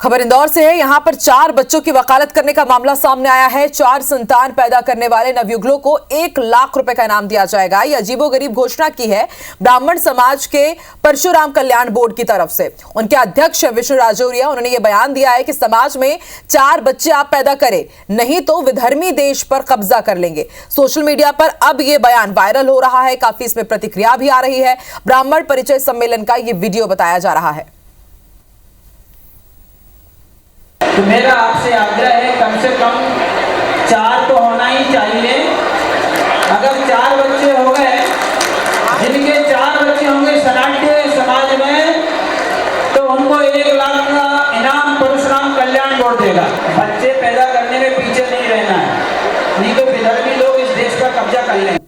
खबर इंदौर से है। यहां पर 4 बच्चों की वकालत करने का मामला सामने आया है। 4 संतान पैदा करने वाले नवयुगलों को 1 लाख रुपए का इनाम दिया जाएगा। यह अजीबोगरीब घोषणा की है ब्राह्मण समाज के परशुराम कल्याण बोर्ड की तरफ से। उनके अध्यक्ष विष्णु राजौरिया, उन्होंने यह बयान दिया है कि समाज में 4 बच्चे आप पैदा करें, नहीं तो विधर्मी देश पर कब्जा कर लेंगे। सोशल मीडिया पर अब यह बयान वायरल हो रहा है, काफी इसमें प्रतिक्रिया भी आ रही है। ब्राह्मण परिचय सम्मेलन का यह वीडियो बताया जा रहा है। तो मेरा आपसे आग्रह है, कम से कम 4 तो होना ही चाहिए। अगर 4 बच्चे हो गए, जिनके 4 बच्चे होंगे सनाट्य समाज में, तो उनको 1 लाख का इनाम परशुराम कल्याण बोर्ड देगा। बच्चे पैदा करने में पीछे नहीं रहना है, नहीं तो विधर्मी लोग इस देश पर कब्जा कर लेंगे।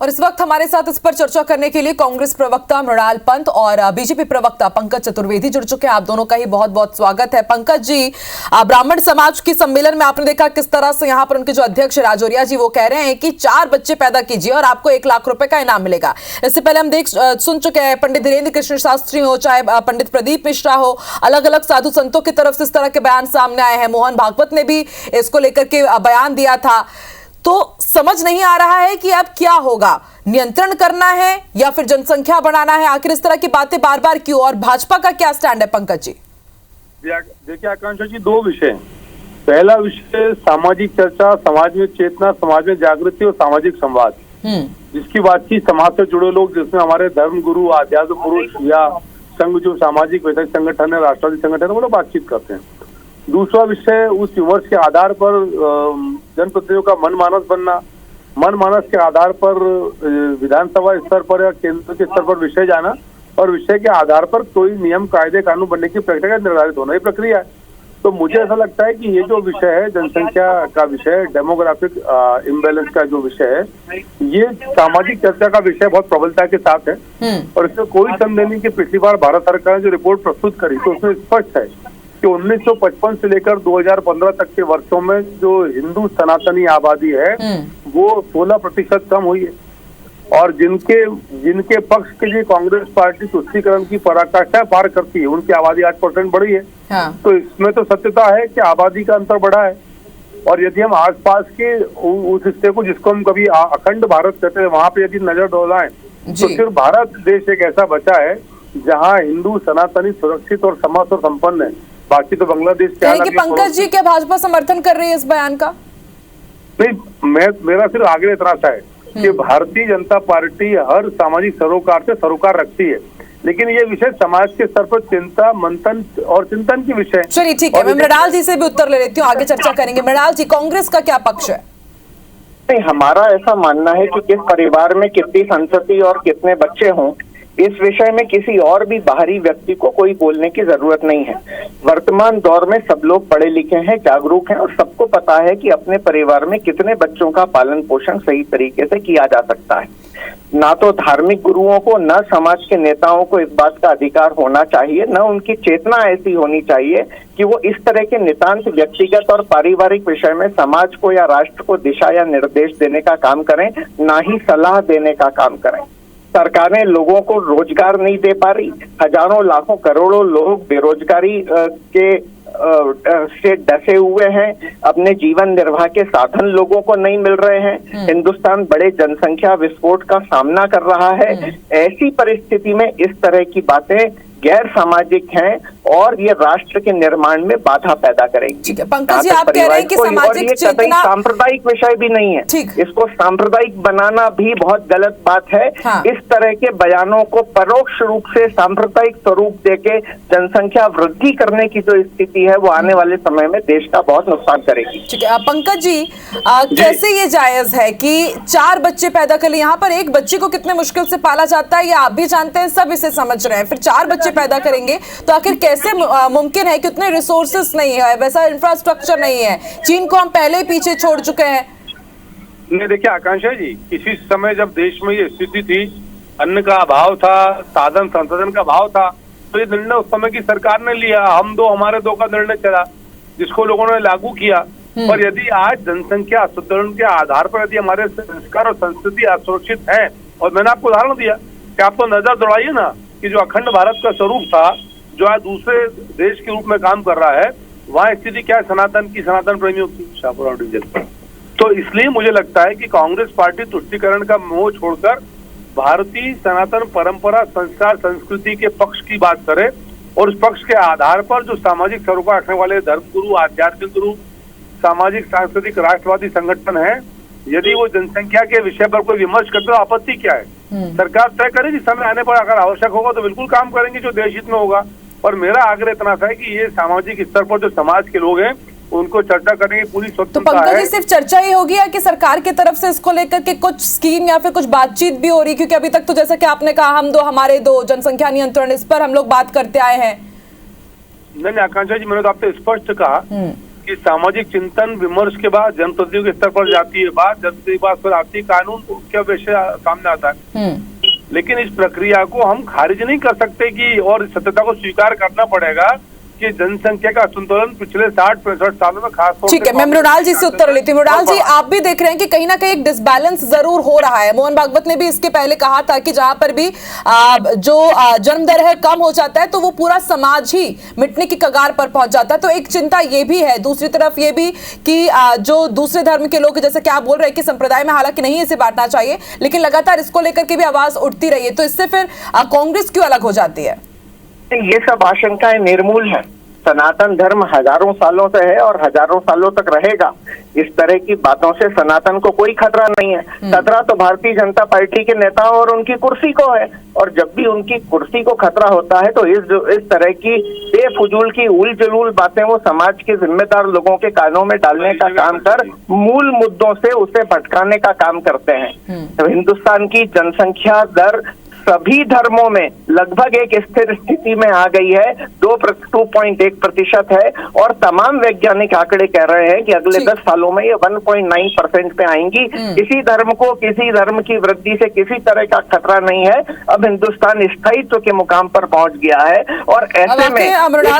और इस वक्त हमारे साथ इस पर चर्चा करने के लिए कांग्रेस प्रवक्ता मृणाल पंत और बीजेपी प्रवक्ता पंकज चतुर्वेदी जुड़ चुके हैं। आप दोनों का ही बहुत बहुत स्वागत है। पंकज जी, ब्राह्मण समाज के सम्मेलन में आपने देखा किस तरह से यहाँ पर उनके जो अध्यक्ष राजौरिया जी वो कह रहे हैं कि 4 बच्चे पैदा कीजिए और आपको 1 लाख रुपए का इनाम मिलेगा। इससे पहले हम सुन चुके हैं, पंडित धीरेन्द्र कृष्ण शास्त्री हो, चाहे पंडित प्रदीप मिश्रा हो, अलग अलग साधु संतों की तरफ से इस तरह के बयान सामने आए हैं। मोहन भागवत ने भी इसको लेकर के बयान दिया था। तो समझ नहीं आ रहा है कि अब क्या होगा, नियंत्रण करना है या फिर जनसंख्या बढ़ाना है? आखिर इस तरह की बातें बार बार क्यों, और भाजपा का क्या स्टैंड है? पंकज जी देखिए आकांक्षा जी, 2 विषय। पहला विषय सामाजिक चर्चा, समाज में चेतना, समाज में जागृति और सामाजिक संवाद, जिसकी बातचीत समाज से जुड़े लोग, जिसमें हमारे धर्म गुरु, आध्यात्म पुरुष या संघ, जो सामाजिक वैधानिक संगठन है, राष्ट्रवादी संगठन है, वो लोग बातचीत करते हैं। दूसरा विषय, उस विमर्श के आधार पर जनप्रतिनिधियों का मनमानस बनना, मनमानस के आधार पर विधानसभा स्तर पर या केंद्र के स्तर पर विषय जाना और विषय के आधार पर कोई नियम, कायदे, कानून बनने की प्रक्रिया निर्धारित होना, ये प्रक्रिया है। तो मुझे ऐसा लगता है कि ये जो विषय है, जनसंख्या का विषय, डेमोग्राफिक इम्बैलेंस का जो विषय है, ये सामाजिक चर्चा का विषय बहुत प्रबलता के साथ है। और इसमें कोई संदेह नहीं कि पिछली बार भारत सरकार ने जो रिपोर्ट प्रस्तुत करी, तो उसमें स्पष्ट है कि 1955 से लेकर 2015 तक के वर्षों में जो हिंदू सनातनी आबादी है वो 16% कम हुई है। और जिनके पक्ष के लिए कांग्रेस पार्टी तुष्टीकरण की पराकाष्ठा पार करती है, उनकी आबादी 8% बढ़ी है। तो इसमें तो सत्यता है कि आबादी का अंतर बढ़ा है। और यदि हम आसपास के उस हिस्से को, जिसको हम कभी अखंड भारत कहते हैं, वहां पे यदि नजर डोलाएं तो सिर्फ भारत देश एक ऐसा बचा है जहाँ हिंदू सनातनी सुरक्षित और समस्त और संपन्न है। बाकी तो बांग्लादेश क्या है कि पंकज जी, क्या भाजपा समर्थन कर रही है इस बयान का? नहीं, मेरा सिर्फ आग्रह इतना सा है कि भारतीय जनता पार्टी हर सामाजिक सरोकार से सरोकार रखती है, लेकिन ये विषय समाज के स्तर पर चिंता, मंथन और चिंतन की विषय। चलिए ठीक है, मैं मृणाल जी से भी उत्तर ले लेती हूँ, आगे चर्चा करेंगे। मृणाल जी, कांग्रेस का क्या पक्ष है? नहीं, हमारा ऐसा मानना है कि किस परिवार में कितनी संतति और कितने बच्चे हों, इस विषय में किसी और भी बाहरी व्यक्ति को कोई बोलने की जरूरत नहीं है। वर्तमान दौर में सब लोग पढ़े लिखे हैं, जागरूक हैं और सबको पता है कि अपने परिवार में कितने बच्चों का पालन पोषण सही तरीके से किया जा सकता है। ना तो धार्मिक गुरुओं को, न समाज के नेताओं को इस बात का अधिकार होना चाहिए, न उनकी चेतना ऐसी होनी चाहिए कि वो इस तरह के नितांत व्यक्तिगत और पारिवारिक विषय में समाज को या राष्ट्र को दिशा या निर्देश देने का काम करें, ना ही सलाह देने का काम करें। सरकारें लोगों को रोजगार नहीं दे पा रही, हजारों लाखों करोड़ों लोग बेरोजगारी के से डसे हुए हैं, अपने जीवन निर्वाह के साधन लोगों को नहीं मिल रहे हैं। हिंदुस्तान बड़े जनसंख्या विस्फोट का सामना कर रहा है। ऐसी परिस्थिति में इस तरह की बातें गैर सामाजिक हैं और ये राष्ट्र के निर्माण में बाधा पैदा करेंगी। ठीक है, पंकज जी, आप कह रहे हैं कि सामाजिक चेतना सांप्रदायिक विषय भी नहीं है, इसको सांप्रदायिक बनाना भी बहुत गलत बात है। इस तरह के बयानों को परोक्ष रूप से सांप्रदायिक स्वरूप देके जनसंख्या वृद्धि करने की जो स्थिति है, वो आने वाले समय में देश का बहुत नुकसान करेगी। ठीक है, पंकज जी, कैसे ये जायज है कि 4 बच्चे पैदा कर ले? यहाँ पर एक बच्चे को कितने मुश्किल से पाला जाता है, ये आप भी जानते हैं, सब इसे समझ रहे हैं। फिर 4 बच्चे पैदा करेंगे तो आखिर कैसे मुमकिन है कि उतने रिसोर्सेस नहीं है, वैसा इंफ्रास्ट्रक्चर नहीं है? चीन को हम पहले ही पीछे छोड़ चुके हैं। नहीं, देखिए आकांक्षा जी, किसी समय जब देश में ये स्थिति थी, अन्न का अभाव था, साधन संसाधन का अभाव था, तो ये निर्णय उस समय की सरकार ने लिया। हम दो हमारे दो का निर्णय चला, जिसको लोगों ने लागू किया। पर यदि आज जनसंख्या सुदृढ़ के आधार पर यदि हमारे संस्कार और संस्कृति असुरक्षित है, और मैंने आपको उदाहरण दिया कि आप तो नजर दौड़ाइए ना कि जो अखंड भारत का स्वरूप था, जो आज दूसरे देश के रूप में काम कर रहा है, वहाँ स्थिति क्या है सनातन प्रेमियों की शाहपुरा डिवीजन। तो इसलिए मुझे लगता है कि कांग्रेस पार्टी तुष्टीकरण का मोह छोड़कर भारतीय सनातन परंपरा, संस्कार, संस्कृति के पक्ष की बात करे और उस पक्ष के आधार पर जो सामाजिक सरोकार रखने वाले धर्मगुरु, आध्यात्मिक गुरु, सामाजिक सांस्कृतिक राष्ट्रवादी संगठन है, यदि वो जनसंख्या के विषय पर कोई विमर्श करते हो, आपत्ति क्या है? सरकार तय करेगी, समय आने पर अगर आवश्यक होगा तो बिल्कुल काम करेंगे जो देश हित में होगा। और मेरा आग्रह इतना सा है कि ये सामाजिक स्तर पर जो समाज के लोग हैं उनको चर्चा करने की पूरी तो स्वतंत्रता पंकज है। जी, सिर्फ चर्चा ही होगी या कि सरकार की तरफ से इसको लेकर के कुछ स्कीम या फिर कुछ बातचीत भी हो रही? क्योंकि अभी तक तो जैसा कि आपने कहा हमारे दो जनसंख्या नियंत्रण, इस पर हम लोग बात करते आए हैं। नहीं, आकांक्षा जी, मैंने तो आपसे स्पष्ट कहा कि सामाजिक चिंतन विमर्श के बाद जनप्रतिनिधियों के स्तर पर जाती है बात, जनप्रतिनिधि बात पर आती है, कानून क्या विषय सामने आता है। लेकिन इस प्रक्रिया को हम खारिज नहीं कर सकते कि, और सत्यता को स्वीकार करना पड़ेगा कि जनसंख्या का असंतुलन पिछले 60-65 सालों में खास तौर से। ठीक है, मैं मृणाल जी से उत्तर लेती हूँ। मृणाल जी, आप भी देख रहे हैं कि कहीं ना कहीं एक डिसबैलेंस जरूर हो रहा है। मोहन भागवत ने भी इसके पहले कहा था कि जहां पर भी जो जन्म दर है कम हो जाता है तो वो पूरा समाज ही मिटने की कगार पर पहुंच जाता है। तो एक चिंता ये भी है, दूसरी तरफ ये भी कि जो दूसरे धर्म के लोग, जैसे कि आप बोल रहे हैं कि संप्रदाय में हालांकि नहीं इसे बांटना चाहिए, लेकिन लगातार इसको लेकर के भी आवाज उठती रही है, तो इससे फिर कांग्रेस क्यों अलग हो जाती है? ये सब आशंकाएं निर्मूल है। सनातन धर्म हजारों सालों से है और हजारों सालों तक रहेगा। इस तरह की बातों से सनातन को कोई खतरा नहीं है। खतरा तो भारतीय जनता पार्टी के नेताओं और उनकी कुर्सी को है, और जब भी उनकी कुर्सी को खतरा होता है तो इस तरह की बेफुजूल की उल जलूल बातें वो समाज के जिम्मेदार लोगों के कानों में डालने का काम कर मूल मुद्दों से उसे भटकाने का काम करते हैं। तो हिंदुस्तान की जनसंख्या दर सभी धर्मों में लगभग एक स्थिर स्थिति में आ गई है, 2.1% है, और तमाम वैज्ञानिक आंकड़े कह रहे हैं कि अगले 10 सालों में ये 1.9% पे आएंगी। किसी धर्म को, किसी धर्म की वृद्धि से किसी तरह का खतरा नहीं है। अब हिंदुस्तान स्थायित्व के मुकाम पर पहुंच गया है, और ऐसे में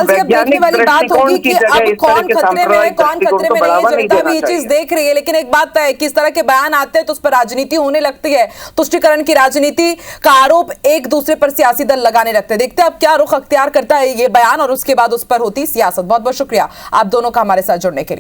वैज्ञानिक दृष्टिकोण की जगह कौन खतरे में है, कौन खतरे में नहीं है, जनता भी ये चीज देख रही है। लेकिन एक बात है कि इस तरह के बयान आते हैं तो उस पर राजनीति होने लगती है, तुष्टीकरण की राजनीति का आरोप एक दूसरे पर सियासी दल लगाने लगते हैं। देखते हैं अब क्या रुख अख्तियार करता है ये बयान और उसके बाद उस पर होती सियासत। बहुत बहुत शुक्रिया आप दोनों का हमारे साथ जुड़ने के लिए।